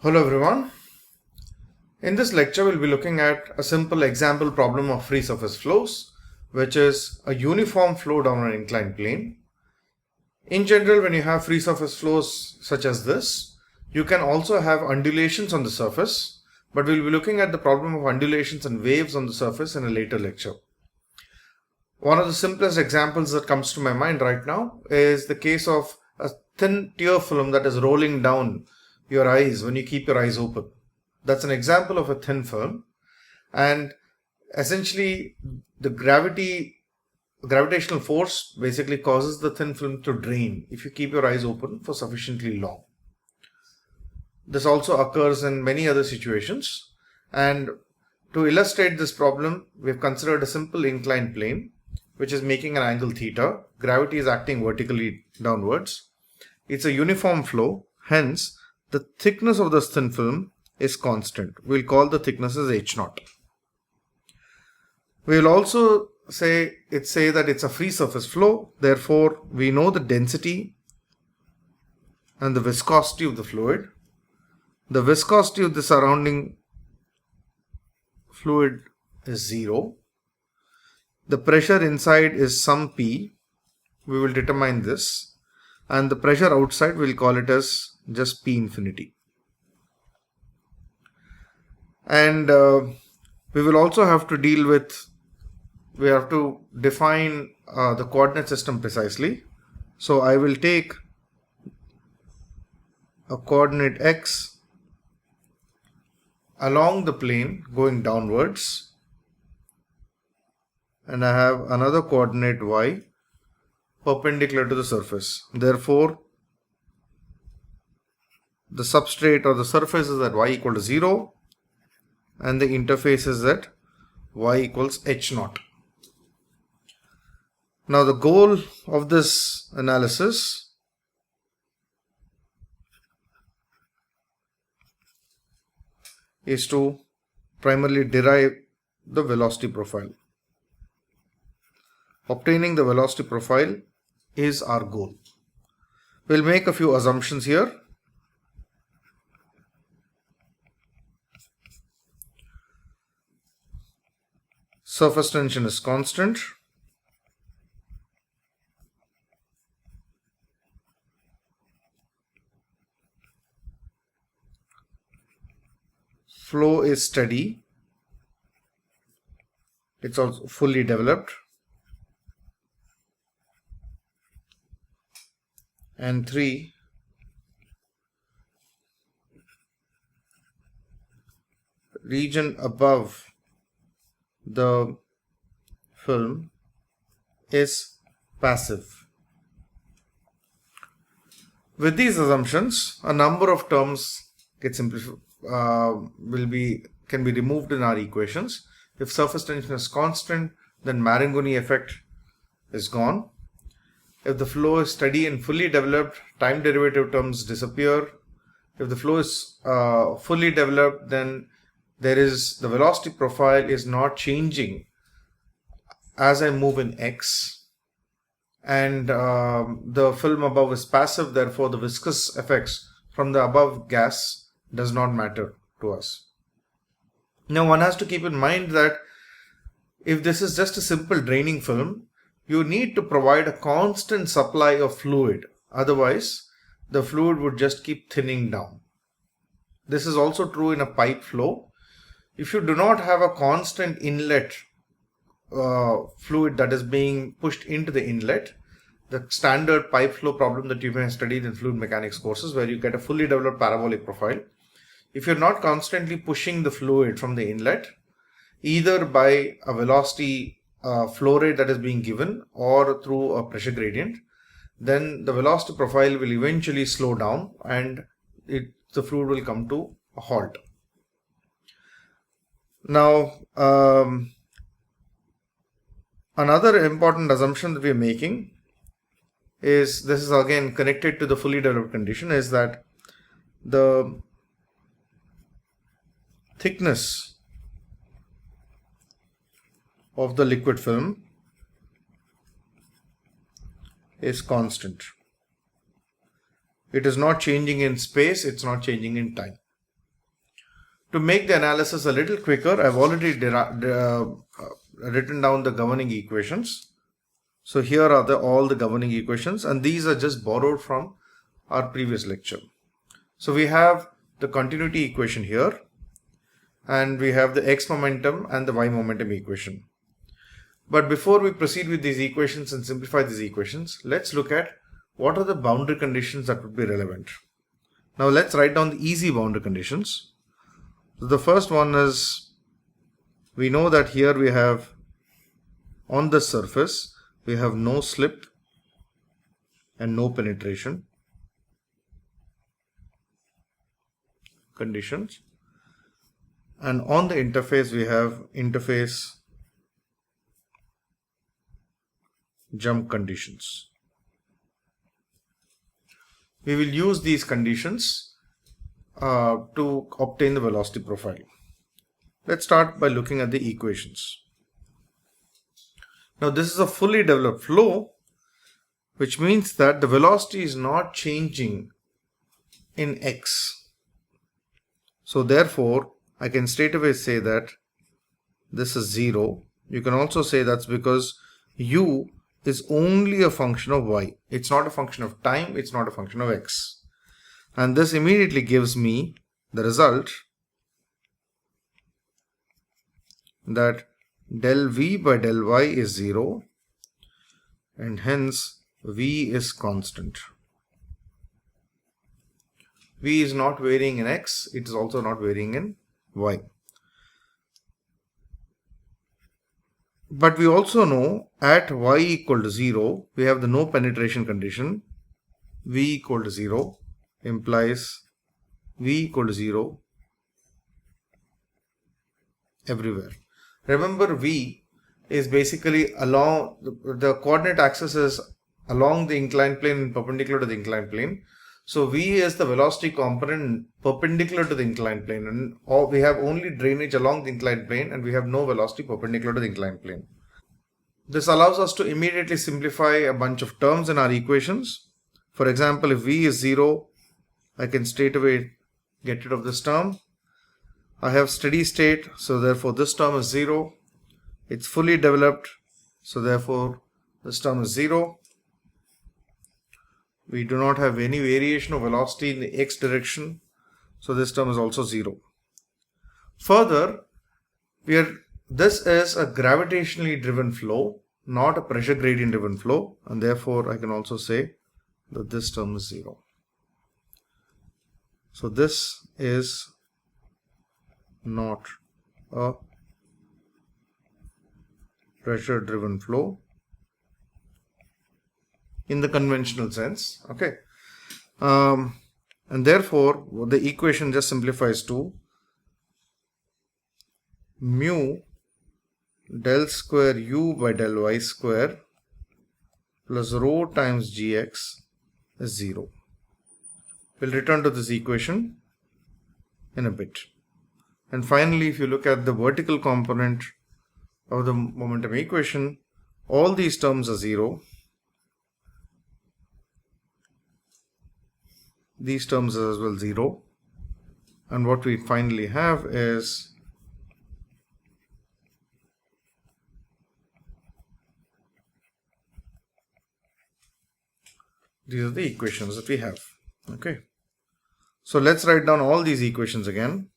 Hello everyone. In this lecture we'll be looking at a simple example problem of free surface flows, which is a uniform flow down an inclined plane. In general, when you have free surface flows such as this, you can also have undulations on the surface, but we'll be looking at the problem of undulations and waves on the surface in a later lecture. One of the simplest examples that comes to my mind right now is the case of a thin tear film that is rolling down your eyes when you keep your eyes open. That's an example of a thin film, and essentially the gravitational force basically causes the thin film to drain if you keep your eyes open for sufficiently long. This also occurs in many other situations, and to illustrate this problem, we've considered a simple inclined plane which is making an angle theta. Gravity is acting vertically downwards. It's a uniform flow, hence the thickness of this thin film is constant. We'll call the thickness as H0. We'll also say that it's a free surface flow. Therefore, we know the density and the viscosity of the fluid. The viscosity of the surrounding fluid is 0. The pressure inside is some P. We will determine this. And the pressure outside, we'll call it as just P infinity. And we will also have to define the coordinate system precisely. So I will take a coordinate x along the plane going downwards, and I have another coordinate y perpendicular to the surface. Therefore, the substrate or the surface is at y equal to 0 and the interface is at y equals h0. Now the goal of this analysis is to primarily derive the velocity profile. Obtaining the velocity profile is our goal. We'll make a few assumptions here. Surface tension is constant. Flow is steady. It's also fully developed. And 3, region above the film is passive. With these assumptions, a number of terms can be removed in our equations. If surface tension is constant, then Marangoni effect is gone. If the flow is steady and fully developed, time derivative terms disappear. If the flow is fully developed, then the velocity profile is not changing as I move in x, and the film above is passive. Therefore, the viscous effects from the above gas does not matter to us. Now, one has to keep in mind that if this is just a simple draining film, you need to provide a constant supply of fluid. Otherwise, the fluid would just keep thinning down. This is also true in a pipe flow. If you do not have a constant inlet fluid that is being pushed into the inlet, the standard pipe flow problem that you may have studied in fluid mechanics courses, where you get a fully developed parabolic profile, if you're not constantly pushing the fluid from the inlet, either by a velocity flow rate that is being given or through a pressure gradient, then the velocity profile will eventually slow down and the fluid will come to a halt. Now, another important assumption that we are making is, this is again connected to the fully developed condition, is that the thickness of the liquid film is constant. It is not changing in space, it's not changing in time. To make the analysis a little quicker, I've already written down the governing equations. So here are all the governing equations, and these are just borrowed from our previous lecture. So we have the continuity equation here, and we have the x momentum and the y momentum equation. But before we proceed with these equations and simplify these equations, let's look at what are the boundary conditions that would be relevant. Now let's write down the easy boundary conditions. So the first one is, we know that here we have on the surface we have no slip and no penetration conditions, and on the interface we have interface jump conditions. We will use these conditions to obtain the velocity profile. Let's start by looking at the equations. Now this is a fully developed flow, which means that the velocity is not changing in x. So therefore I can straight away say that this is 0. You can also say that's because u is only a function of y. It's not a function of time, it's not a function of x. And this immediately gives me the result that del v by del y is 0, and hence v is constant. V is not varying in x, it is also not varying in y. But we also know at y equal to 0, we have the no penetration condition. V equal to 0 implies v equal to 0 everywhere. Remember, v is basically along the coordinate axis is along the inclined plane and perpendicular to the inclined plane. So v is the velocity component perpendicular to the inclined plane, and we have only drainage along the inclined plane, and we have no velocity perpendicular to the inclined plane. This allows us to immediately simplify a bunch of terms in our equations. For example, if v is 0, I can straight away get rid of this term. I have steady state, so therefore this term is 0. It's fully developed, so therefore this term is 0. We do not have any variation of velocity in the x direction, so this term is also 0. Further, this is a gravitationally driven flow, not a pressure gradient driven flow, and therefore I can also say that this term is 0. So this is not a pressure driven flow in the conventional sense. Okay, and therefore the equation just simplifies to mu del square u by del y square plus rho times gx is 0. We'll return to this equation in a bit. And finally, if you look at the vertical component of the momentum equation, all these terms are 0. These terms are as well 0. And what we finally have is these are the equations that we have. Okay. So let's write down all these equations again.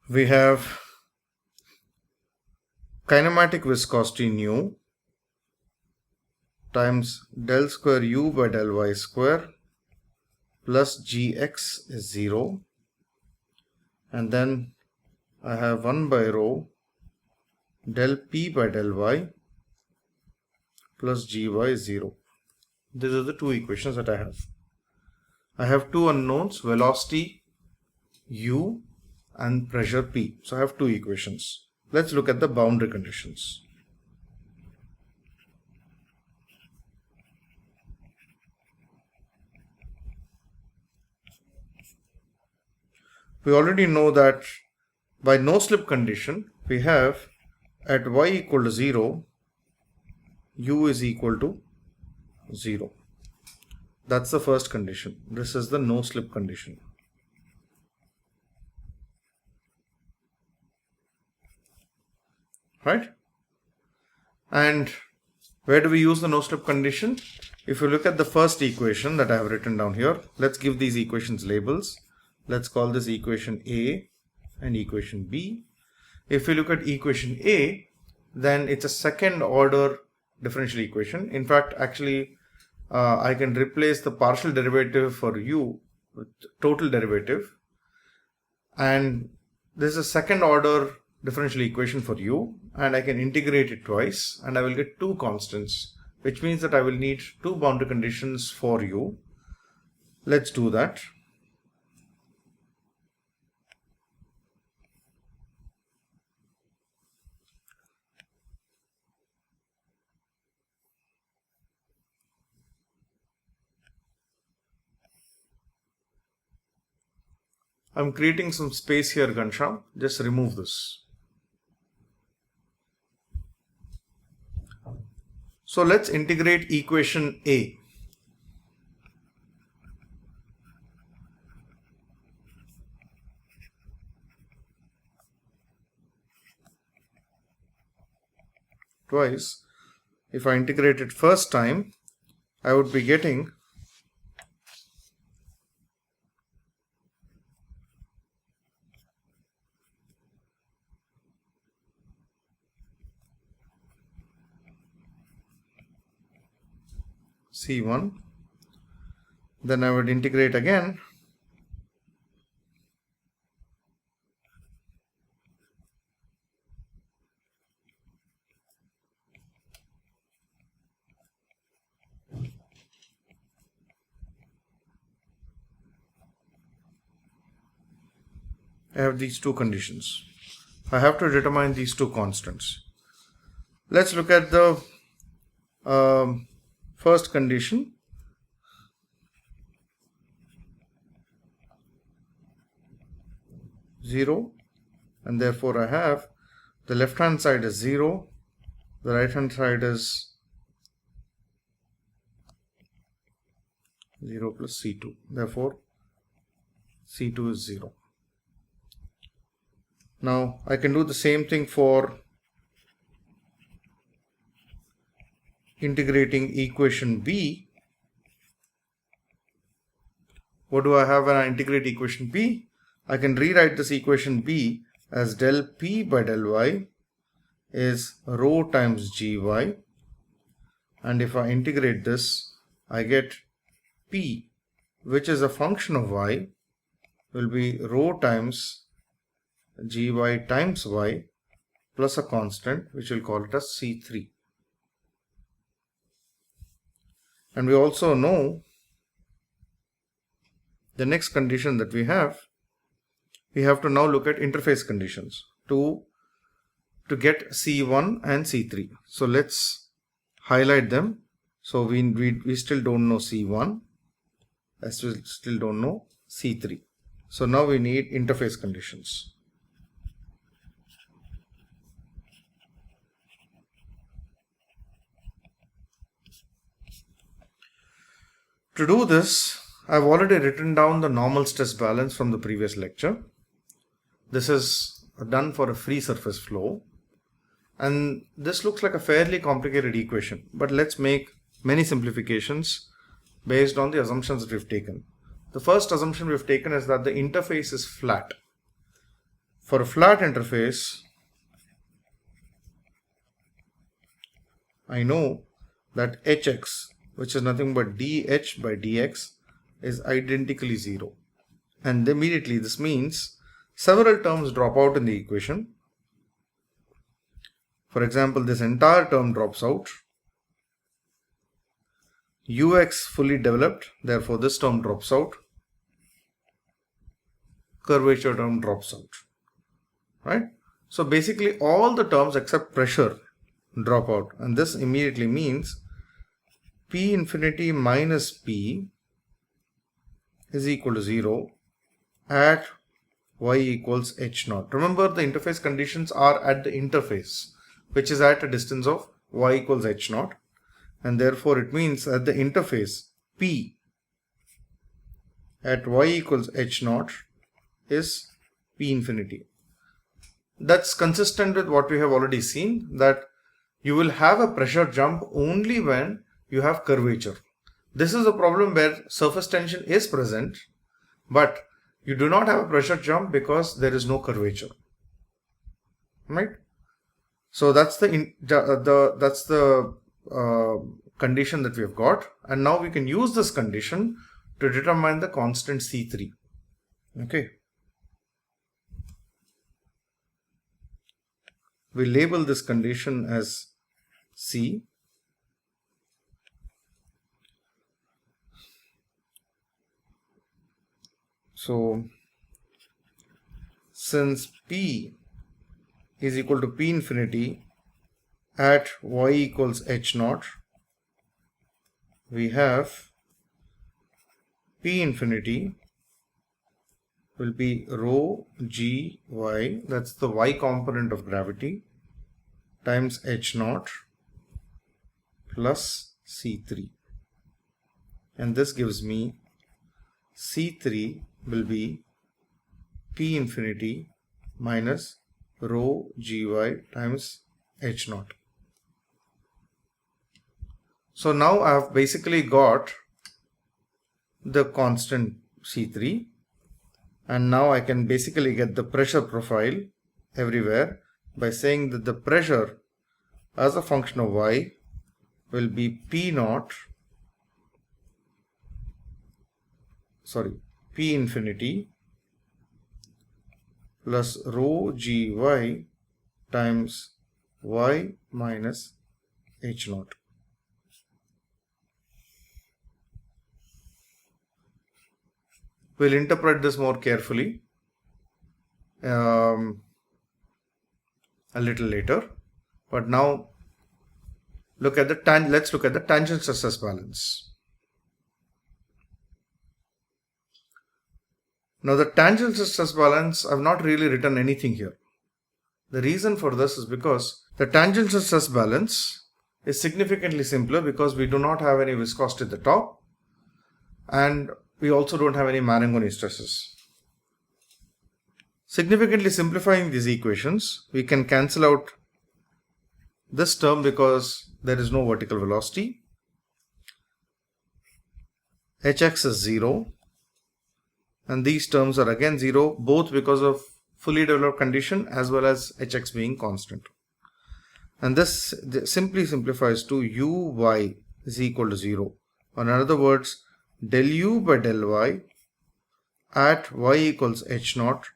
We have kinematic viscosity nu times del square u by del y square plus gx is 0, and then I have 1 by rho del p by del y plus gy is 0. These are the two equations that I have. I have two unknowns, velocity u and pressure p. So I have two equations. Let's look at the boundary conditions. We already know that by no slip condition we have at y equal to 0, u is equal to 0. That's the first condition. This is the no slip condition. Right? And where do we use the no slip condition? If you look at the first equation that I have written down here, let's give these equations labels. Let's call this equation A and equation B. If you look at equation A, then it's a second order differential equation. In fact, actually, I can replace the partial derivative for u with total derivative. And this is a second order differential equation for u, and I can integrate it twice, and I will get two constants, which means that I will need two boundary conditions for u. Let's do that. I'm creating some space here, Ghanshyam. Just remove this. So let's integrate equation A. Twice. If I integrate it first time, I would be getting C1. Then I would integrate again. I have these two conditions. I have to determine these two constants. Let's look at the first condition. Zero, and therefore I have the left hand side is 0, the right hand side is 0 plus C2. Therefore C2 is 0. Now I can do the same thing for integrating equation B. What do I have when I integrate equation B? I can rewrite this equation B as del P by del Y is rho times gy, and if I integrate this, I get P, which is a function of y, will be rho times gy times y plus a constant, which we'll call it as C3. And we also know the next condition that we have to now look at interface conditions to get C1 and C3. So let's highlight them. So we still don't know C1, as we still don't know C3. So now we need interface conditions. To do this, I've already written down the normal stress balance from the previous lecture. This is done for a free surface flow, and this looks like a fairly complicated equation, but let's make many simplifications based on the assumptions that we've taken. The first assumption we've taken is that the interface is flat. For a flat interface, I know that Hx, which is nothing but dH by dx, is identically 0. And immediately this means several terms drop out in the equation. For example, this entire term drops out. Ux fully developed, therefore this term drops out. Curvature term drops out. Right? So basically all the terms except pressure drop out, and this immediately means P infinity minus P is equal to 0 at y equals h naught. Remember, the interface conditions are at the interface. which is at a distance of y equals h naught, and therefore it means that the interface P at y equals h naught is P infinity. That's consistent with what we have already seen, that you will have a pressure jump only when you have curvature. This is a problem where surface tension is present, but you do not have a pressure jump because there is no curvature, right? So that's the condition that we have got, and now we can use this condition to determine the constant C3. Okay. We label this condition as C. So since P is equal to P infinity at y equals h naught, we have P infinity will be rho g y, that's the y component of gravity, times h naught plus C3, and this gives me C3 will be P infinity minus rho gy times h naught. So now I have basically got the constant C3, and now I can basically get the pressure profile everywhere by saying that the pressure as a function of y will be P infinity plus rho gy times y minus h naught. We'll interpret this more carefully a little later, but now let's look at the tangent stress balance. Now the tangent stress balance, I've not really written anything here. The reason for this is because the tangent stress balance is significantly simpler because we do not have any viscosity at the top, and we also don't have any Marangoni stresses. Significantly simplifying these equations, we can cancel out this term because there is no vertical velocity. Hx is 0, and these terms are again 0, both because of fully developed condition as well as Hx being constant. And this simply simplifies to uy is equal to 0. Or in other words, del u by del y at y equals h naught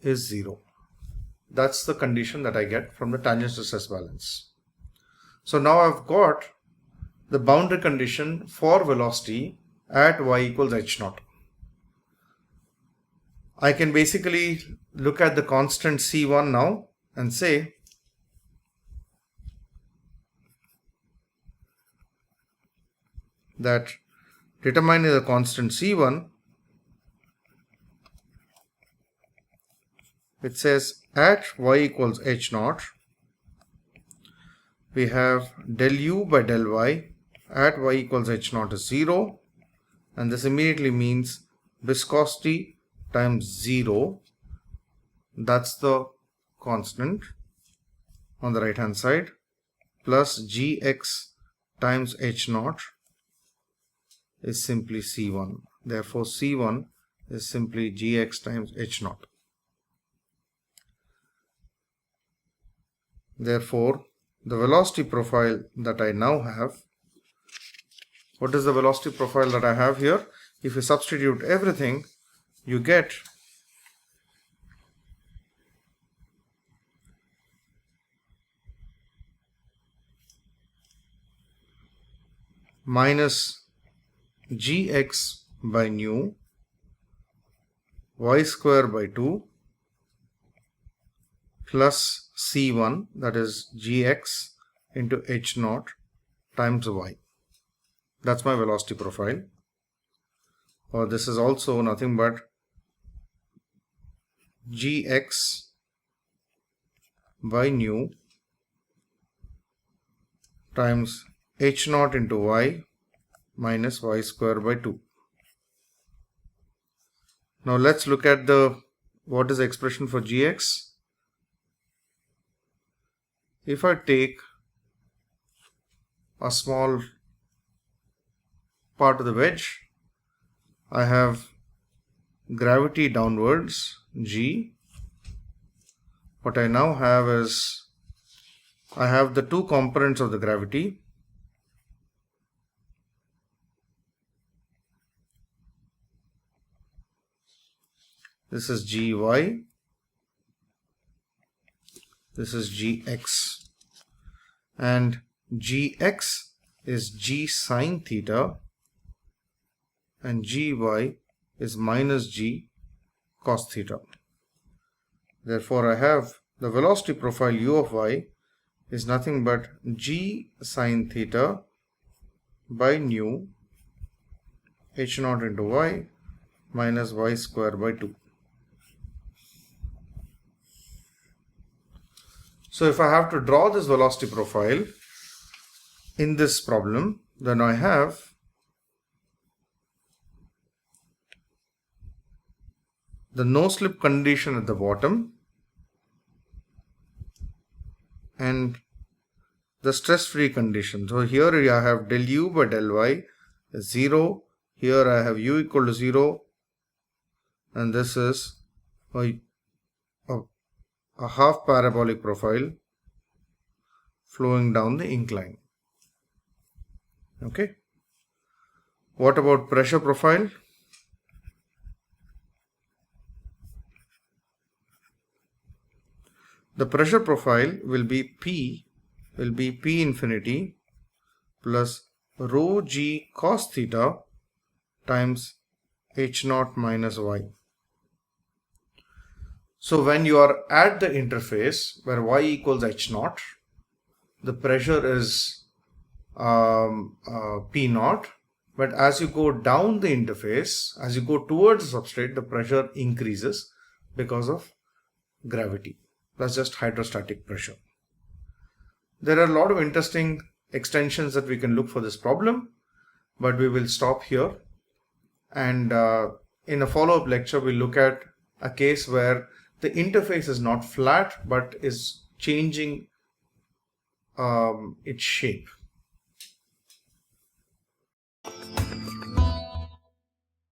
is 0. That's the condition that I get from the tangent stress balance. So now I've got the boundary condition for velocity at y equals h naught. I can basically look at the constant C1 now and say that determining the constant C1, it says at y equals h naught, we have del u by del y at y equals h naught is 0, and this immediately means viscosity times 0, that's the constant on the right hand side, plus gx times h naught is simply C1. Therefore C1 is simply gx times h naught. Therefore the velocity profile that I now have, what is the velocity profile that I have here? If you substitute everything, you get minus gx by nu y square by 2 plus c1, that is gx into h naught times y. That's my velocity profile. Or this is also nothing but gx by nu times h naught into y minus y square by 2. Now let's look at what is the expression for gx. If I take a small part of the wedge, I have gravity downwards, g. What I now have is, I have the two components of the gravity. This is gy, this is gx, and gx is g sine theta and gy is minus g cos theta. Therefore, I have the velocity profile u of y is nothing but g sine theta by nu h naught into y minus y square by 2. So if I have to draw this velocity profile in this problem, then I have the no slip condition at the bottom and the stress free condition. So here I have del u by del y is 0. Here I have u equal to 0, and this is a half parabolic profile flowing down the incline. Okay. What about pressure profile? The pressure profile will be P infinity plus rho g cos theta times h naught minus y. So when you are at the interface where y equals h naught, the pressure is P naught, but as you go down the interface, as you go towards the substrate, the pressure increases because of gravity. That's just hydrostatic pressure. There are a lot of interesting extensions that we can look for this problem, but we will stop here. And in a follow-up lecture, we'll look at a case where the interface is not flat, but is changing its shape.